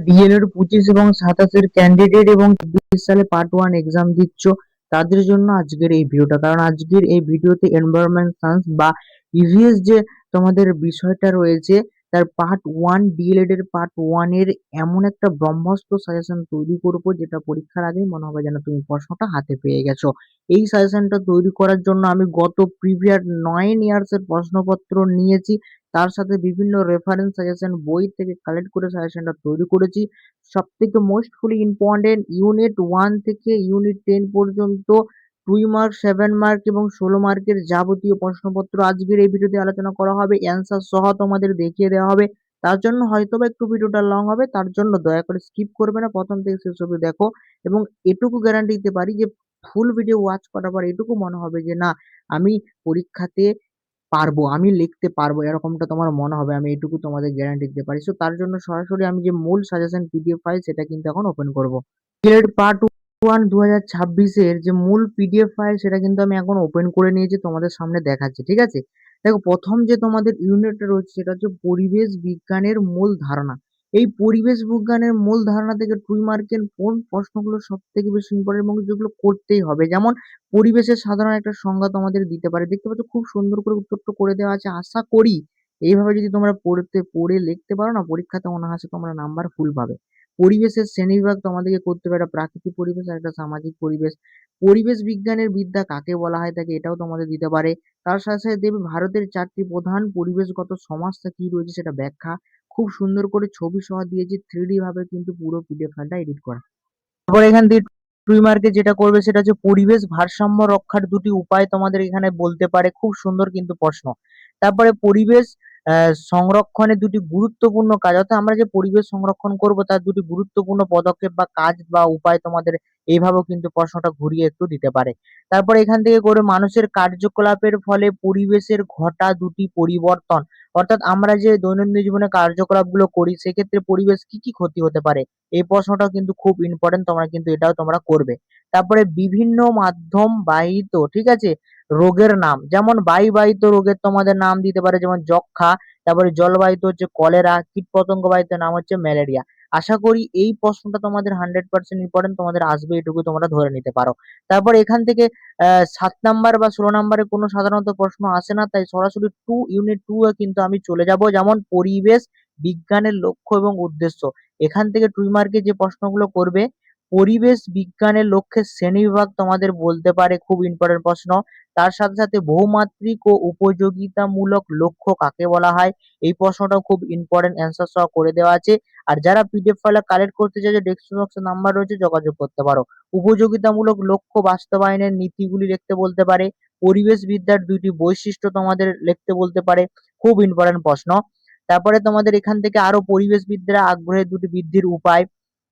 D.El.Ed 25 এবং 27 candidate এবং 24 সালে পার্ট 1 এক্সাম দিচ্ছ তাদের জন্য আজকের এই ভিডিওটা। কারণ আজকের এই ভিডিওতে এনভায়রনমেন্ট সায়েন্স বা ইভিএস যে তোমাদের বিষয়টা রয়েছে তার পার্ট 1 ডিএলএড এর পার্ট 1 এর এমন একটা ব্রহ্মাস্ত্র সাজেশন তৈরি করবো যেটা পরীক্ষার আগেই মনে হবে যেন তুমি প্রশ্নটা হাতে পেয়ে গেছো। এই সাজেশনটা তৈরি করার জন্য আমি গত প্রিভিয়াস 9 ইয়ার্স এর প্রশ্নপত্র নিয়েছি, তার সাথে বিভিন্ন রেফারেন্স সাজেশন বই থেকে কালেক্ট করে সাজেশনটা তৈরি করেছি। সব থেকে মোস্টফুলি ইম্পর্টেন্ট ইউনিট 1 থেকে ইউনিট 10 পর্যন্ত 2 মার্ক, 7 মার্ক এবং 16 মার্কের যাবতীয় প্রশ্নপত্র আজকের এই ভিডিওতে আলোচনা করা হবে, অ্যান্সার সহ তোমাদের দেখিয়ে দেওয়া হবে। তার জন্য হয়তোবা একটু ভিডিওটা লং হবে, তার জন্য দয়া করে স্কিপ করবে না, প্রথম থেকে শেষ অবধি দেখো। এবং এটুকু গ্যারান্টি দিতে পারি যে ফুল ভিডিও ওয়াচ করার পর এটুকু মনে হবে যে না, আমি পরীক্ষাতে পারবো, আমি লিখতে পারবো, এরকমটা তোমার মনে হবে, আমি এইটুকু তোমাদের গ্যারান্টি দিতে পারি। সো তার জন্য সরাসরি আমি যে মূল সাজেশন পিডিএফ ফাইল সেটা কিন্তু এখন ওপেন করব। গ্রেড পার্ট 1 2026 এর যে মূল পিডিএফ ফাইল সেটা কিন্তু আমি এখন ওপেন করে নিয়েছি, তোমাদের সামনে দেখাচ্ছি। ঠিক আছে, দেখো প্রথম যে তোমাদের ইউনিটটা রয়েছে সেটা হচ্ছে পরিবেশ বিজ্ঞানের মূল ধারণা। এই পরিবেশ বিজ্ঞানের মূল ধারণা থেকে 2 মার্কের কোন প্রশ্নগুলো সব থেকে বেশি ইম্পর্টেন্ট এবং যেগুলো করতেই হবে, যেমন পরিবেশের সাধারণ একটা সংজ্ঞা তোমাদের দিতে পারে, দেখতে পাচ্ছ খুব সুন্দর করে উত্তরটা করে দেওয়া আছে। আশা করি এইভাবে যদি তোমরা পড়ে লিখতে পারো না, পরীক্ষাতে অনায়াসে তোমরা নাম্বার ফুল পাবে। পরিবেশের শ্রেণীবিভাগ তোমাদেরকে করতে হবে, একটা প্রাকৃতিক পরিবেশ আর একটা সামাজিক পরিবেশ। পরিবেশ বিজ্ঞানের বিদ্যা কাকে বলা হয় থাকে এটাও তোমাদের দিতে পারে। তার সাথে সাথে দেবে ভারতের 4টি প্রধান পরিবেশগত সমস্যা কি রয়েছে সেটা ব্যাখ্যা। খুব সুন্দর করে ছবি সহ দিয়েছি, 3D ভাবে কিন্তু পুরো পিডিএফ ফাইলটা এডিট করা। তারপর এখান থেকে 2 মার্কে যেটা করবে সেটা হচ্ছে পরিবেশ ভারসাম্য রক্ষার দুটি উপায় তোমাদের এখানে বলতে পারে, খুব সুন্দর কিন্তু প্রশ্ন। তারপরে পরিবেশ সংরক্ষণের দুটি গুরুত্বপূর্ণ কাজ, অর্থাৎ আমরা যে পরিবেশ সংরক্ষণ করব তার দুটি গুরুত্বপূর্ণ পদক্ষেপ বা কাজ বা উপায় তোমাদের এইভাবেও কিন্তু প্রশ্নটা ঘুরিয়ে একটু দিতে পারে। তারপর এখান থেকে করে মানুষের কার্যকলাপের ফলে পরিবেশের ঘটা দুটি পরিবর্তন, অর্থাৎ আমরা যে দৈনন্দিন জীবনে কার্যকলাপগুলো করি সেক্ষেত্রে পরিবেশ কি কি ক্ষতি হতে পারে, এই প্রশ্নটাও কিন্তু খুব ইম্পর্টেন্ট, তোমরা কিন্তু এটাও তোমরা করবে। তারপরে বিভিন্ন মাধ্যম বাহিত, ঠিক আছে, রোগের নাম, যেমন বায়ুবাহিত রোগের তোমাদের নাম দিতে পারে যেমন যক্ষা, তারপরে জলবাহিত হচ্ছে কলেরা, কীটপতঙ্গ বাহিত নাম হচ্ছে ম্যালেরিয়া। আশা করি এই প্রশ্নটা তোমাদের 100% ইম্পর্টেন্ট, তোমাদের আসবে এটুকু তোমরা ধরে নিতে পারো। তারপর এখান থেকে 7 নাম্বার বা 16 নাম্বারে কোনো সাধারণত প্রশ্ন আসে না, তাই সরাসরি ইউনিট 2 এ কিন্তু আমি চলে যাব, যেমন পরিবেশ বিজ্ঞানের লক্ষ্য এবং উদ্দেশ্য। এখান থেকে 2 মার্কে যে প্রশ্নগুলো করবে, পরিবেশ বিজ্ঞানের লক্ষ্যের শ্রেণীবিভাগ তোমাদের বলতে পারে, খুব ইম্পর্টেন্ট প্রশ্ন। তার সাথে সাথে বহুমাত্রিক ও উপযোগিতামূলক লক্ষ্য কাকে বলা হয়, এই প্রশ্নটাও খুব ইম্পর্টেন্ট, অ্যান্সার সহ করে দেওয়া আছে। আর যারা পিডিএফ ফাইল কালেক্ট করতে চাইছে ডেসক্রিপশন বক্সে নাম্বার রয়েছে, যোগাযোগ করতে পারো। উপযোগিতামূলক লক্ষ্য বাস্তবায়নের নীতিগুলি লিখতে বলতে পারে, পরিবেশ বিদ্যার দুইটি বৈশিষ্ট্য তোমাদের লিখতে বলতে পারে, খুব ইম্পর্টেন্ট প্রশ্ন। তারপরে তোমাদের এখান থেকে আরো পরিবেশবিদরা আগ্রহের দুটি বৃদ্ধির উপায়।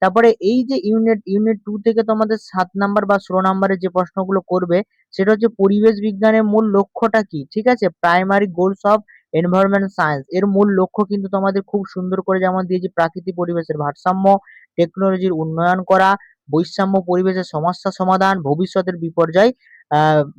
তারপরে এই যে ইউনিট 2 থেকে তোমাদের 7 নাম্বার বা 16 নাম্বারে যে প্রশ্নগুলো করবে সেটা হচ্ছে পরিবেশ বিজ্ঞানের মূল লক্ষ্যটা কি, ঠিক আছে, primary goals of environment science. এর মূল লক্ষ্য কিন্তু তোমাদের খুব সুন্দর করে যেমন দিয়েছি, প্রাকৃতিক পরিবেশের ভারসাম্য, টেকনোলজির উন্নয়ন করা, বৈষম্য পরিবেশের সমস্যা সমাধান, ভবিষ্যতের বিপর্যয়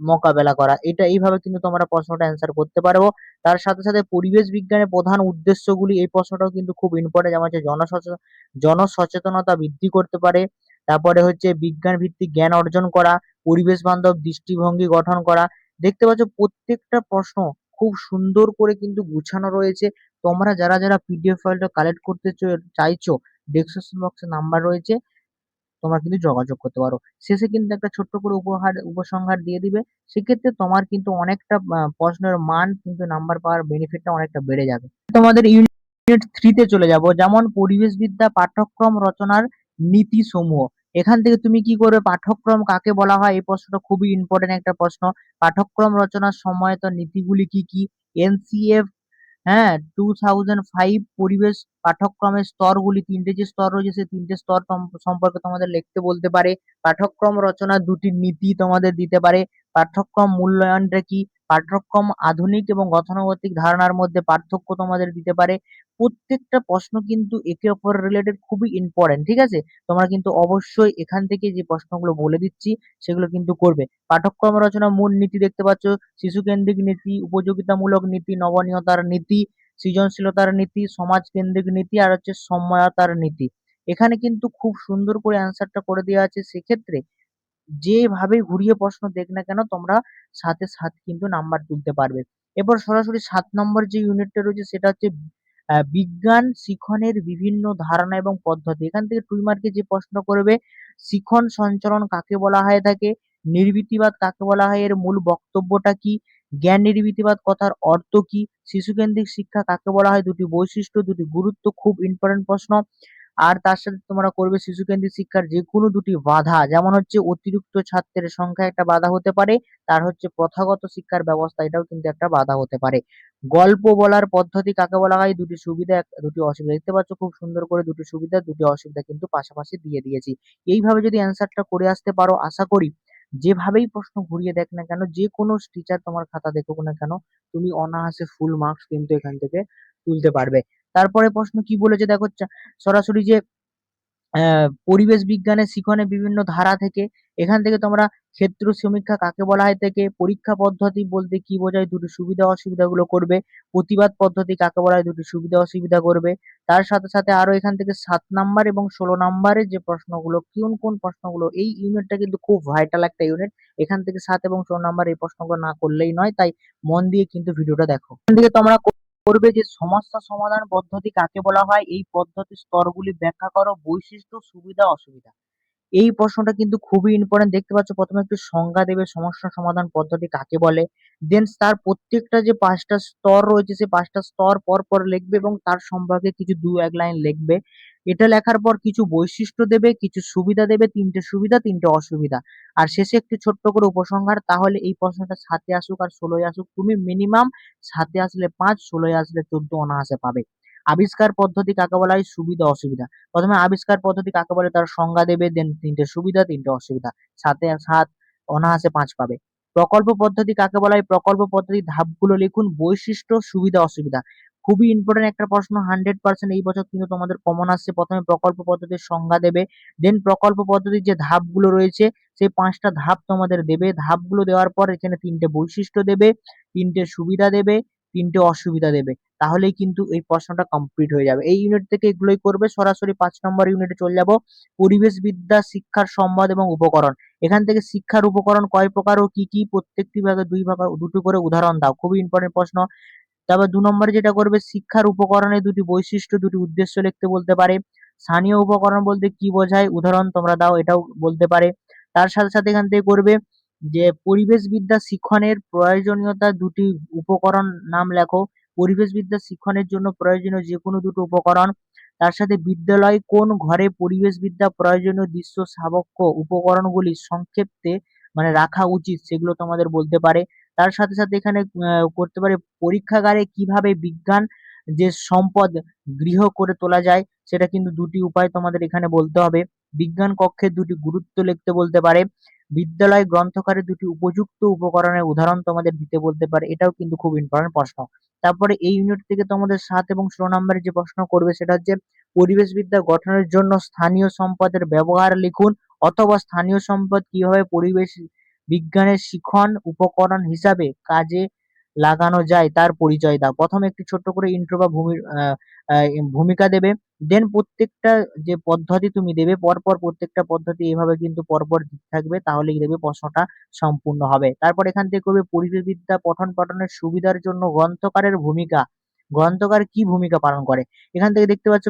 মোকাবেলা করা। এটা এইভাবে কিন্তু তোমরা প্রশ্নটা অ্যান্সার করতে পারো। তার সাথে সাথে পরিবেশ বিজ্ঞানের প্রধান উদ্দেশ্যগুলি, এই প্রশ্নটাও কিন্তু খুব ইম্পর্টেন্ট, যেমন হচ্ছে জনসচেতনতা বৃদ্ধি করতে পারে, তারপরে হচ্ছে বিজ্ঞান ভিত্তিক জ্ঞান অর্জন করা, পরিবেশ বান্ধব দৃষ্টিভঙ্গি গঠন করা। দেখতে পাচ্ছ প্রত্যেকটা প্রশ্ন খুব সুন্দর করে কিন্তু গুছানো রয়েছে। তোমরা যারা যারা পিডিএফ ফাইলটা কালেক্ট করতে চাইছো ডেসক্রিপশন বক্সে নাম্বার রয়েছে, তোমরা কিন্তু যোগাযোগ করতে পারো। শেষে কিন্তু একটা ছোট্ট করে উপসংহার দিয়ে দিবে, সেক্ষেত্রে তোমার কিন্তু অনেকটা প্রশ্নের মান কিন্তু নাম্বার পাওয়ার বেনিফিটটা অনেকটা বেড়ে যাবে। তোমাদের ইউনিট 3 তে চলে যাব, যেমন পরিবেশবিদ্যা পাঠ্যক্রম রচনার নীতি সমূহ। এখান থেকে তুমি কি করবে, পাঠ্যক্রম কাকে বলা হয় এই প্রশ্নটা খুবই ইম্পর্টেন্ট একটা প্রশ্ন। পাঠ্যক্রম রচনার সময় তো নীতিগুলি কি কি, এনসিএফ, হ্যাঁ, 2005 পরিবেশ পাঠ্যক্রমের স্তরগুলি, 3টে যে স্তর রয়েছে সেই 3টে স্তর সম্পর্কে তোমাদের লিখতে বলতে পারে। পাঠ্যক্রম রচনার দুটি নীতি তোমাদের দিতে পারে। পাঠ্যক্রম মূল্যায়নটা কি, পাঠ্যক্রম আধুনিক এবং গতানুগতিক ধারণার মধ্যে পার্থক্য তোমাদের দিতে পারে। প্রত্যেকটা প্রশ্ন কিন্তু একে অপরের রিলেটেড, খুবই ইম্পর্টেন্ট, ঠিক আছে। তোমরা কিন্তু অবশ্যই এখান থেকে যে প্রশ্নগুলো বলে দিচ্ছি সেগুলো কিন্তু করবে। পাঠ্যক্রম রচনা মূল নীতি দেখতে পাচ্ছ, শিশু কেন্দ্রিক নীতি, উপযোগিতামূলক নীতি, নবনীয়তার নীতি, সৃজনশীলতার নীতি, সমাজ কেন্দ্রিক নীতি আর হচ্ছে সময়তার নীতি। এখানে কিন্তু খুব সুন্দর করে অ্যান্সারটা করে দেওয়া আছে। সেক্ষেত্রে যেভাবে ঘুরিয়ে প্রশ্ন দেখ না কেন তোমরা সাথে সাথ কিন্তু নাম্বার তুলতে পারবে। এরপর সরাসরি 7 নম্বর যে ইউনিটটা রয়েছে সেটা হচ্ছে বিজ্ঞান শিখনের বিভিন্ন ধারণা এবং পদ্ধতি। এখান থেকে 2 মার্কে যে প্রশ্ন করবে, শিখন সঞ্চরণ কাকে বলা হয়ে থাকে, নির্বৃতিবাদ কাকে বলা হয়, এর মূল বক্তব্যটা কি, জ্ঞান নির্বৃতিবাদ কথার অর্থ কি, শিশুকেন্দ্রিক শিক্ষা কাকে বলা হয়, দুটি বৈশিষ্ট্য, দুটি গুরুত্ব, খুব ইম্পর্টেন্ট প্রশ্ন। আর তার সাথে তোমরা করবে শিশুকেন্দ্রিক শিক্ষার যে কোনো দুটি বাধা, যেমন হচ্ছে অতিরিক্ত ছাত্রের সংখ্যা একটা বাধা হতে পারে, তার হচ্ছে প্রথাগত শিক্ষার ব্যবস্থা এটাও কিন্তু একটা বাধা হতে পারে। গল্প বলার পদ্ধতি কাকে বলা হয়, দুটি সুবিধা দুটি অসুবিধা। দেখতে পাচ্ছ খুব সুন্দর করে দুটি সুবিধা দুটি অসুবিধা কিন্তু পাশাপাশি দিয়ে দিয়েছি। এইভাবে যদি অ্যান্সারটা করে আসতে পারো, আশা করি যেভাবেই প্রশ্ন ঘুরিয়ে দেখ না কেন, যে কোনো টিচার তোমার খাতা দেখুক না কেন, তুমি অনায়াসে ফুল মার্কস কিন্তু এখান থেকে তুলতে পারবে। তারপরে প্রশ্ন কি বলেছে দেখো, সরাসরি যে পরিবেশ বিজ্ঞানের শিখনে বিভিন্ন ধারা থেকে, এখান থেকে তোমরা ক্ষেত্র সমীক্ষা কাকে বলা হয় থেকে, পরীক্ষা পদ্ধতি বলতে কি বোঝায়, দুটি সুবিধা অসুবিধা গুলো করবে, প্রতিবাদ পদ্ধতি কাকে বলা হয়, দুটি সুবিধা অসুবিধা করবে। তার সাথে সাথে আরো এখান থেকে 7 নাম্বার এবং 16 নাম্বারের যে প্রশ্নগুলো, কোন কোন প্রশ্নগুলো, এই ইউনিটটা কিন্তু খুব ভাইটাল একটা ইউনিট। এখান থেকে 7 এবং 16 নাম্বার এই প্রশ্নগুলো না করলেই নয়, তাই মন দিয়ে কিন্তু ভিডিওটা দেখো। এখান থেকে তোমরা করবে যে সমস্যা সমাধান পদ্ধতি কাকে বলা হয়, এই পদ্ধতির স্তরগুলি ব্যাখ্যা করো, বৈশিষ্ট্য, সুবিধা, অসুবিধা। এই প্রশ্নটা কিন্তু খুবই ইম্পর্টেন্ট। দেখতে পাচ্ছ প্রথমে একটু সংজ্ঞা দেবে সমস্যা সমাধান পদ্ধতি কাকে বলে, দেন তার প্রত্যেকটা যে 5টা স্তর রয়েছে সেই 5টা স্তর পর পর লিখবে এবং তার সম্পর্কে কিছু 2-1 লাইন লিখবে। এটা লেখার পর কিছু বৈশিষ্ট্য দেবে, কিছু সুবিধা দেবে, 3টে সুবিধা 3টে অসুবিধা, আর শেষে একটি ছোট্ট করে উপসংহার। তাহলে এই প্রশ্নটা 7-এ আসুক আর 16-এ আসুক, তুমি মিনিমাম 7-এ আসলে 5, 16-এ আসলে 14 অনায়াসে পাবে। আবিষ্কার পদ্ধতি কাকে বলা হয়, সুবিধা অসুবিধা। প্রথমে আবিষ্কার পদ্ধতি কাকে বলে তার সংজ্ঞা দেবে, দেন 3টে সুবিধা 3টে অসুবিধা, 7-এ 7 অনায়াসে 5 পাবে। প্রকল্প পদ্ধতি কাকে বলা হয়, প্রকল্প পদ্ধতির ধাপগুলো লিখুন, বৈশিষ্ট্য, সুবিধা, অসুবিধা। খুবই ইম্পর্টেন্ট একটা প্রশ্ন, 100% এই বছর কিন্তু তোমাদের কমন আসছে। প্রথমে প্রকল্প পদ্ধতির সংজ্ঞা দেবে, দেন প্রকল্প পদ্ধতির যে ধাপগুলো রয়েছে সেই 5টা ধাপ তোমাদের দেবে। ধাপগুলো দেওয়ার পর এখানে 3টে বৈশিষ্ট্য দেবে, 3টে সুবিধা দেবে, 3টে অসুবিধা দেবে। তাহলেই কিন্তু এই প্রশ্নটা কমপ্লিট হয়ে যাবে। এই ইউনিট থেকে এগুলোই করবে। সরাসরি 5 নম্বর ইউনিটে চলে যাব, পরিবেশ বিদ্যা শিক্ষার সম্বাদ এবং উপকরণ। এখান থেকে শিক্ষার উপকরণ কয় প্রকার ও কি কি, প্রত্যেকটি ভাগে দুটো করে উদাহরণ দাও। খুবই ইম্পর্টেন্ট প্রশ্ন। তারপর 2 নম্বরে যেটা করবে, শিক্ষার উপকরণের দুটি বৈশিষ্ট্য, দুটি উদ্দেশ্য লিখতে বলতে পারে। স্থানীয় উপকরণ বলতে কি বোঝায়, উদাহরণ তোমরা দাও, এটাও বলতে পারে। তার সাথে সাথে এখান থেকে করবে যে পরিবেশ বিদ্যা শিক্ষণের প্রয়োজনীয়তা, দুটি উপকরণ নাম লেখো। পরিবেশ বিদ্যা শিক্ষণের জন্য প্রয়োজনীয় যে কোনো দুটো উপকরণ। তার সাথে বিদ্যালয় কোন ঘরে পরিবেশ বিদ্যা প্রয়োজনীয় দৃশ্য সাবক্য উপকরণগুলি সংক্ষেপে মানে রাখা উচিত, সেগুলো তোমাদের বলতে পারে। তার সাথে সাথে এখানে করতে পারে পরীক্ষাগারে কিভাবে বিজ্ঞান যে সম্পদ গৃহ করে তোলা যায়, সেটা কিন্তু দুটি উপায় তোমাদের এখানে বলতে হবে। বিজ্ঞান কক্ষের দুটি গুরুত্ব লিখতে বলতে পারে। বিদ্যালয় গ্রন্থকারে দুটি উপযুক্ত উপকরণের উদাহরণ তোমাদের দিতে বলতে পারে। এটাও কিন্তু খুব ইম্পর্টেন্ট প্রশ্ন। তারপরে এই ইউনিট থেকে তোমাদের 7 এবং 16 নম্বরের যে প্রশ্ন করবে সেটা হচ্ছে পরিবেশ বিদ্যা গঠনের জন্য স্থানীয় সম্পদের ব্যবহার লিখুন, অথবা স্থানীয় সম্পদ কিভাবে পরিবেশ বিজ্ঞানের শিখন উপকরণ হিসাবে কাজে লাগানো যায় তার পরিচয় দাও। প্রথমে একটি ছোট্ট করে ইন্ট্রো বা ভূমিকা দেবে, দেন প্রত্যেকটা যে পদ্ধতি তুমি দেবে পরপর প্রত্যেকটা পদ্ধতি এভাবে কিন্তু পরপর দিতে থাকবে, তাহলেই দেখবে প্রশ্নটা সম্পূর্ণ হবে। তারপর এখান থেকে করবে পরিবেশ বিদ্যা পঠন পাঠনের সুবিধার জন্য গ্রন্থকারের ভূমিকা, গ্রন্থকার কি ভূমিকা পালন করে। এখান থেকে দেখতে পাচ্ছ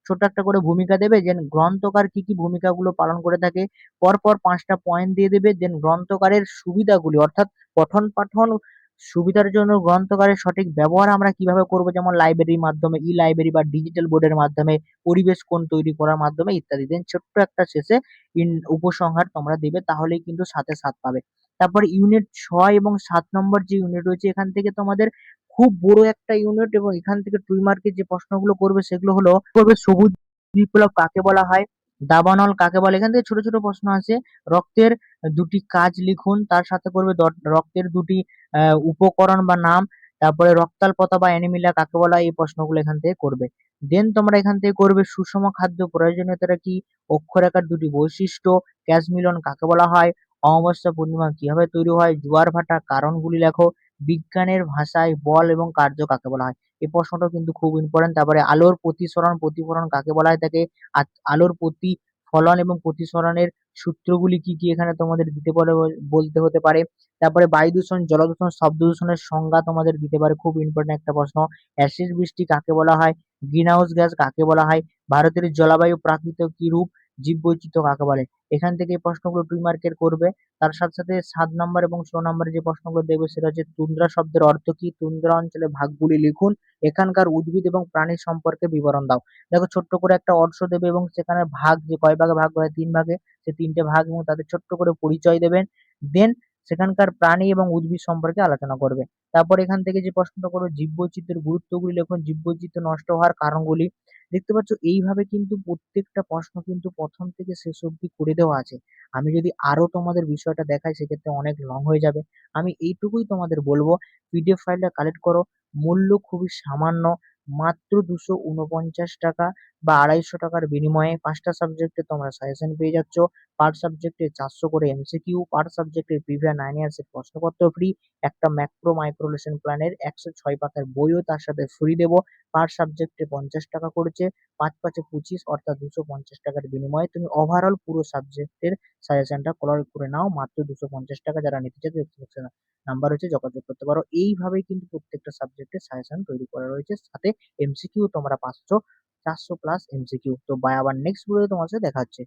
ছোট একটা করে ভূমিকা দেবে, যে গ্রন্থকার কি কি ভূমিকাগুলো পালন করে থাকে, পরপর 5টা পয়েন্ট দিয়ে দেবে। দেন গ্রন্থকারের সুবিধাগুলি, অর্থাৎ পঠন পাঠন সুবিধার জন্য গ্রন্থকারের সঠিক ব্যবহার আমরা কিভাবে করব, যেমন লাইব্রেরির মাধ্যমে, ই লাইব্রেরি বা ডিজিটাল বোর্ডের মাধ্যমে, পরিবেশ কোণ তৈরি করার মাধ্যমে ইত্যাদি। দেন ছোট্ট একটা শেষে উপসংহার তোমরা দিবে, তাহলেই কিন্তু 7-এ 7 পাবে। তারপর ইউনিট 6 এবং 7 নম্বর যে ইউনিট রয়েছে, এখান থেকে তোমাদের খুব বড় একটা ইউনিট, এবং এখান থেকে 2 মার্কের যে প্রশ্নগুলো করবে সেগুলো হলো করবে সবুজ বিপ্লব কাকে বলা হয়, দাবানল কাকে বলে। এখান থেকে ছোট ছোট প্রশ্ন আছে। রক্তের দুটি কাজ লিখুন, তার সাথে করবে রক্তের দুটি উপকরণ বা নাম। তারপরে রক্তাল্পতা বা অ্যানিমিলিয়া কাকে বলা হয়, এই প্রশ্নগুলো এখান থেকে করবে। দেন তোমরা এখান থেকে করবে সুষম খাদ্য প্রয়োজনীয়তাটা কি, অক্ষরেখার দুটি বৈশিষ্ট্য, ক্যাশ মিলন কাকে বলা হয়, অমাবস্যা পূর্ণিমা কিভাবে তৈরি হয়, জোয়ার ভাটা কারণগুলি লেখো, বিজ্ঞানের ভাষায় বল এবং কার্য কাকে বলা হয়? এই প্রশ্নটাও কিন্তু খুব ইম্পোর্টেন্ট। তারপরে আলোর প্রতিসরণ, প্রতিফলন কাকে বলা হয়ে থাকে? আলোর প্রতিফলন এবং প্রতিসরণের সূত্রগুলি কি, কি এখানে তোমাদের দিতে পারে বলতে হতে পারে। তারপরে বায়ু দূষণ, জল দূষণ, শব্দ দূষণের সংজ্ঞা তোমাদের দিতে পারে, খুব ইম্পোর্টেন্ট একটা প্রশ্ন। অ্যাসিড বৃষ্টি কাকে বলা হয়? গ্রিনহাউস গ্যাস কাকে বলা হয়? ভারতের জলবায়ু প্রাকৃত কি রূপ? জীববৈচিত্র্য কাকে বলে? এখান থেকে এই প্রশ্নগুলো 2 মার্কের করবে। তার সাথে, সাথে 7 নম্বর এবং 16 নম্বরে যে প্রশ্নগুলো দেবে সেটা হচ্ছে তুন্দ্রা শব্দের অর্থ কি? তুন্দ্রা অঞ্চলের ভাগগুলি লিখুন। এখানকার উদ্ভিদ এবং প্রাণী সম্পর্কে বিবরণ দাও। দেখো ছোট্ট করে একটা অর্থ দেবে এবং সেখানে ভাগ যে কয় ভাগে ভাগ করা হয় 3 ভাগে, সে 3 টে ভাগ এবং তাদের ছোট্ট করে পরিচয় দেবেন। দেন সেখানকার প্রাণী এবং উদ্ভিদ সম্পর্কে আলোচনা করবে। তারপর এখান থেকে যে প্রশ্নটা করবে জীববৈচিত্র্যের গুরুত্বগুলি লিখুন, জীববৈচিত্র্য নষ্ট হওয়ার কারণগুলি। দেখতে পাচ্ছ এইভাবে কিন্তু প্রত্যেকটা প্রশ্ন কিন্তু প্রথম থেকে শেষ অবধি করে দেওয়া আছে। আমি যদি আরো তোমাদের বিষয়টা দেখাই সেক্ষেত্রে অনেক লং হয়ে যাবে। আমি এইটুকুই তোমাদের বলবো, পিডিএফ ফাইলটা কালেক্ট করো। মূল্য খুবই সামান্য, মাত্র 249 টাকা বা 250 টাকার বিনিময়ে 5টা সাবজেক্টে তোমরা সাজেশন পেয়ে যাচ্ছ। পার সাবজেক্টে 400 করে এমসিকিউ, পার সাবজেক্টে প্রিভিয়াস 9 ইয়ার্স এর প্রশ্নপত্র ফ্রি, একটা ম্যাক্রো মাইক্রো লেসন প্ল্যানের 106 পাতার বইও তার সাথে ফ্রি দেবো। পার সাবজেক্টে 50 টাকা করেছে, 5 5 25 অর্থাৎ 250 টাকার বিনিময়ে তুমি ওভারঅল পুরো সাবজেক্টের সাজেশনটা ক্রয় করে নাও মাত্র 250 টাকা। যারা নিতে চাও ডেসক্রিপশন নাম্বার হচ্ছে যোগাযোগ করতে পারো। এইভাবেই কিন্তু প্রত্যেকটা সাবজেক্টের সাজেশন তৈরি করা রয়েছে, সাথে এমসিকিউ তোমরা পাচ্ছ 400 প্লাস এমসিকিউ। তো বাই আবার নেক্সট ভিডিওতে তোমার সাথে দেখা হচ্ছে।